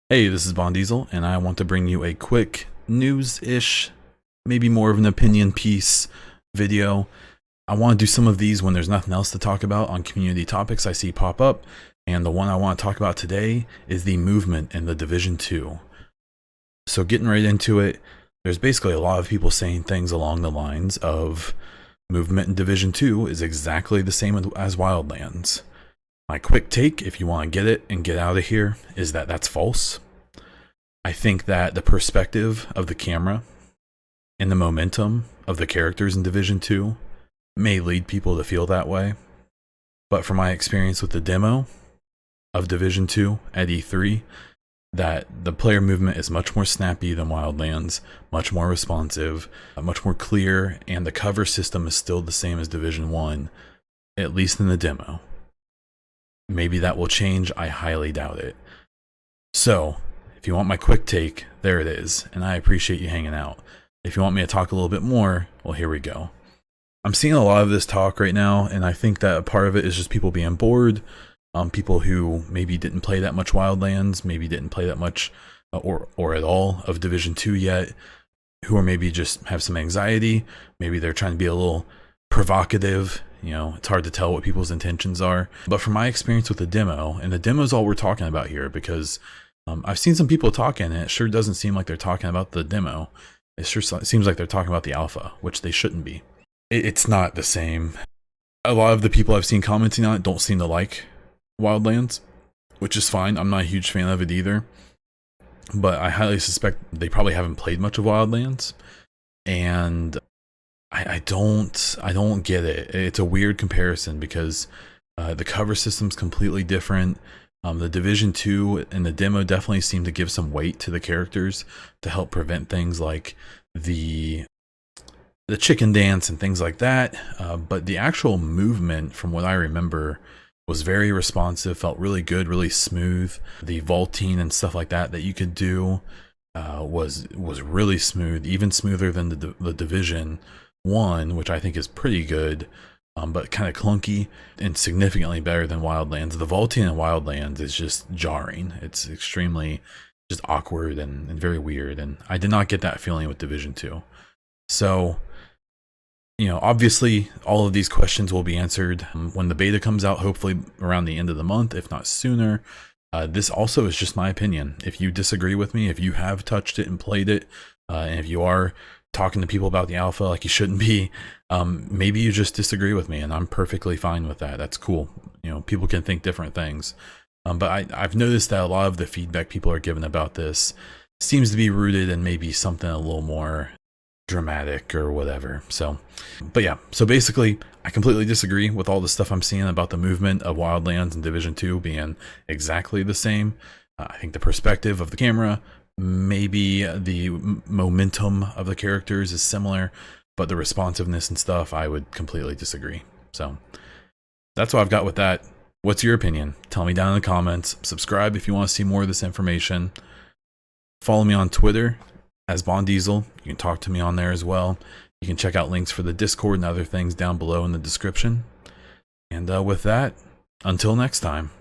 Hey, this is Von Diesel, and I want to bring you a quick news-ish, maybe more of an opinion piece video. I want to do some of these when there's nothing else to talk about on community topics I see pop up, and the one I want to talk about today is the movement in the Division 2. So getting right into it, there's basically a lot of people saying things along the lines of movement in Division 2 is exactly the same as Wildlands. My quick take, if you want to get it and get out of here, is that that's false. I think that the perspective of the camera and the momentum of the characters in Division 2 may lead people to feel that way. But from my experience with the demo of Division 2 at E3, that the player movement is much more snappy than Wildlands, much more responsive, much more clear, and the cover system is still the same as Division 1, at least in the demo. Maybe that will change, I highly doubt it. So, if you want my quick take, there it is, and I appreciate you hanging out. If you want me to talk a little bit more, well, here we go. I'm seeing a lot of this talk right now, and I think that a part of it is just people being bored, people who maybe didn't play that much Wildlands, maybe didn't play that much or at all of Division 2 yet, who are maybe just have some anxiety, maybe they're trying to be a little provocative. You know, it's hard to tell what people's intentions are. But from my experience with the demo, and the demo is all we're talking about here, because I've seen some people talking, and it sure doesn't seem like they're talking about the demo. It sure seems like they're talking about the alpha, which they shouldn't be. It's not the same. A lot of the people I've seen commenting on it don't seem to like Wildlands, which is fine. I'm not a huge fan of it either. But I highly suspect they probably haven't played much of Wildlands. And I don't get it. It's a weird comparison because the cover system's completely different. The Division 2 and the demo definitely seem to give some weight to the characters to help prevent things like the chicken dance and things like that. But the actual movement, from what I remember, was very responsive, felt really good, really smooth. The vaulting and stuff like that you could do was really smooth, even smoother than the Division 1, which I think is pretty good, but kind of clunky, and significantly better than Wildlands. The vaulting in Wildlands is just jarring. It's extremely just awkward and very weird, and I did not get that feeling with Division 2. So, you know, obviously all of these questions will be answered when the beta comes out, hopefully around the end of the month, if not sooner. This also is just my opinion. If you disagree with me, if you have touched it and played it, and if you are talking to people about the alpha like you shouldn't be, maybe you just disagree with me, and I'm perfectly fine with that. That's cool. You know, people can think different things. But I've noticed that a lot of the feedback people are giving about this seems to be rooted in maybe something a little more dramatic or whatever. So, but yeah, so basically I completely disagree with all the stuff I'm seeing about the movement of Wildlands and Division 2 being exactly the same. I think the perspective of the camera, maybe the momentum of the characters is similar, but the responsiveness and stuff, I would completely disagree. So that's what I've got with that. What's your opinion? Tell me down in the comments. Subscribe if you want to see more of this information. Follow me on Twitter as Von Diesel. You can talk to me on there as well. You can check out links for the Discord and other things down below in the description. And with that, until next time.